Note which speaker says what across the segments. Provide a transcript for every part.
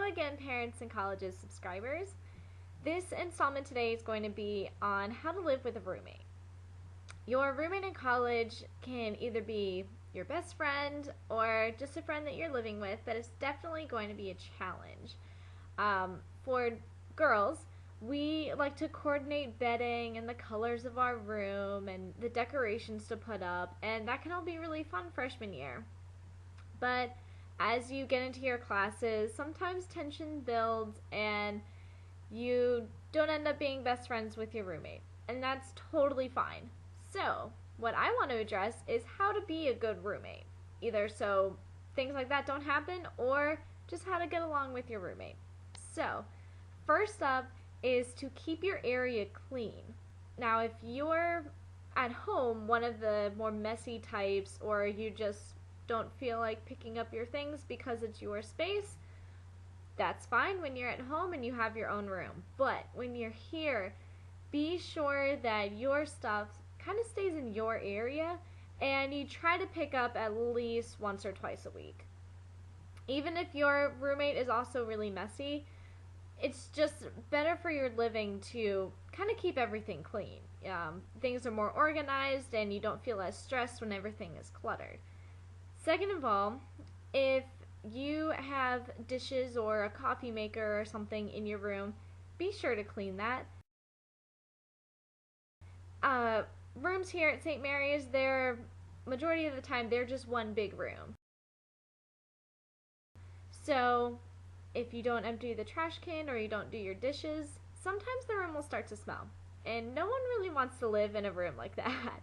Speaker 1: Hello again, parents and colleges subscribers. This installment today is going to be on how to live with a roommate. Your roommate in college can either be your best friend or just a friend that you're living with, but it's definitely going to be a challenge. For girls, we like to coordinate bedding and the colors of our room and the decorations to put up, and that can all be really fun freshman year. But as you get into your classes, sometimes tension builds and you don't end up being best friends with your roommate. And that's totally fine. So, what I want to address is how to be a good roommate. Either so things like that don't happen, or just how to get along with your roommate. So, first up is to keep your area clean. Now, if you're at home one of the more messy types, or you just don't feel like picking up your things because it's your space, that's fine when you're at home and you have your own room. But when you're here, be sure that your stuff kind of stays in your area and you try to pick up at least once or twice a week. Even if your roommate is also really messy, it's just better for your living to kind of keep everything clean. Things are more organized and you don't feel as stressed when everything is cluttered. Second of all, if you have dishes or a coffee maker or something in your room, be sure to clean that. Rooms here at St. Mary's, majority of the time, they're just one big room. So if you don't empty the trash can or you don't do your dishes, sometimes the room will start to smell. And no one really wants to live in a room like that.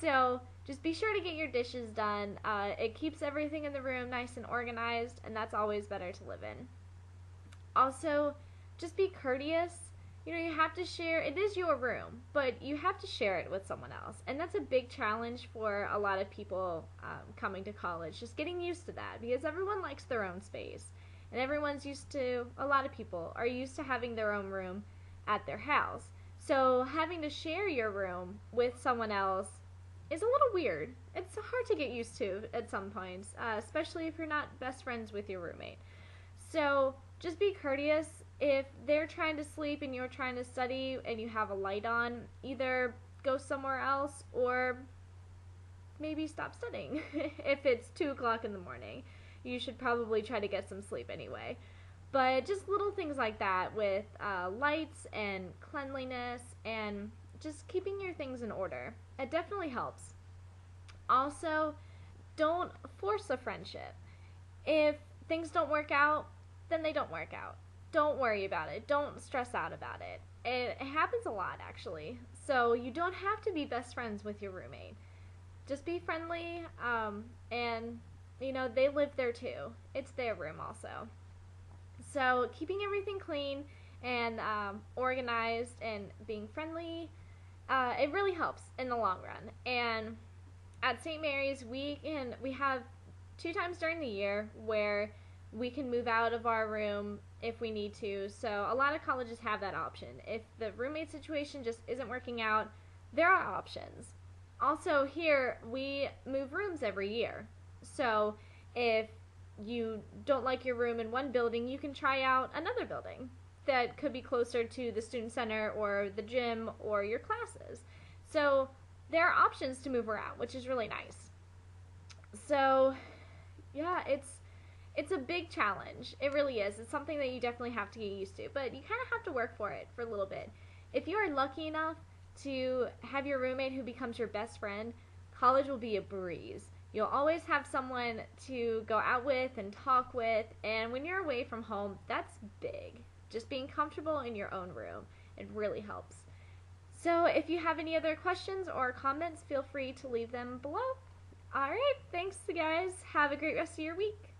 Speaker 1: So just be sure to get your dishes done. It keeps everything in the room nice and organized, and that's always better to live in. Also, just be courteous. You have to share, it is your room, but you have to share it with someone else. And that's a big challenge for a lot of people coming to college, just getting used to that, because everyone likes their own space. And a lot of people are used to having their own room at their house. So having to share your room with someone else is a little weird. It's hard to get used to at some points, especially if you're not best friends with your roommate. So just be courteous. If they're trying to sleep and you're trying to study and you have a light on, either go somewhere else or maybe stop studying. If it's 2 o'clock in the morning, you should probably try to get some sleep anyway. But just little things like that with lights and cleanliness and just keeping your things in order. It definitely helps. Also, don't force a friendship. If things don't work out, then they don't work out. Don't worry about it. Don't stress out about it. It happens a lot, actually. So you don't have to be best friends with your roommate. Just be friendly, and they live there too. It's their room also. So keeping everything clean and organized and being friendly, it really helps in the long run. And at St. Mary's, we have 2 times during the year where we can move out of our room if we need to. So a lot of colleges have that option. If the roommate situation just isn't working out, there are options. Also here, we move rooms every year. So if you don't like your room in one building, you can try out another building that could be closer to the student center or the gym or your classes. So there are options to move around, which is really nice. So yeah, it's a big challenge. It really is. It's something that you definitely have to get used to, but you kind of have to work for it for a little bit. If you are lucky enough to have your roommate who becomes your best friend, college will be a breeze. You'll always have someone to go out with and talk with, and when you're away from home, that's big. Just being comfortable in your own room, it really helps. So if you have any other questions or comments, feel free to leave them below. Alright, thanks guys. Have a great rest of your week.